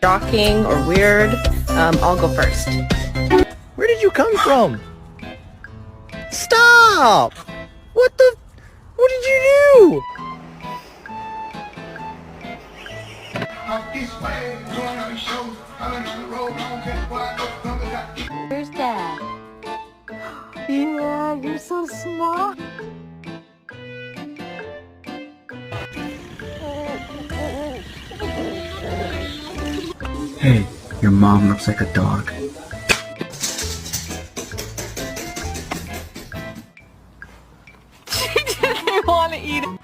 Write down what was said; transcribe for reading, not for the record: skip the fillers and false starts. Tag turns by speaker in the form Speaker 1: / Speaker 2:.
Speaker 1: shocking or weird, I'll go first.
Speaker 2: Where did you come from? Stop! What did you do?
Speaker 3: Where's Dad? Yeah, you're so smart.
Speaker 4: Hey, your mom looks like a dog.
Speaker 3: She didn't want to eat it.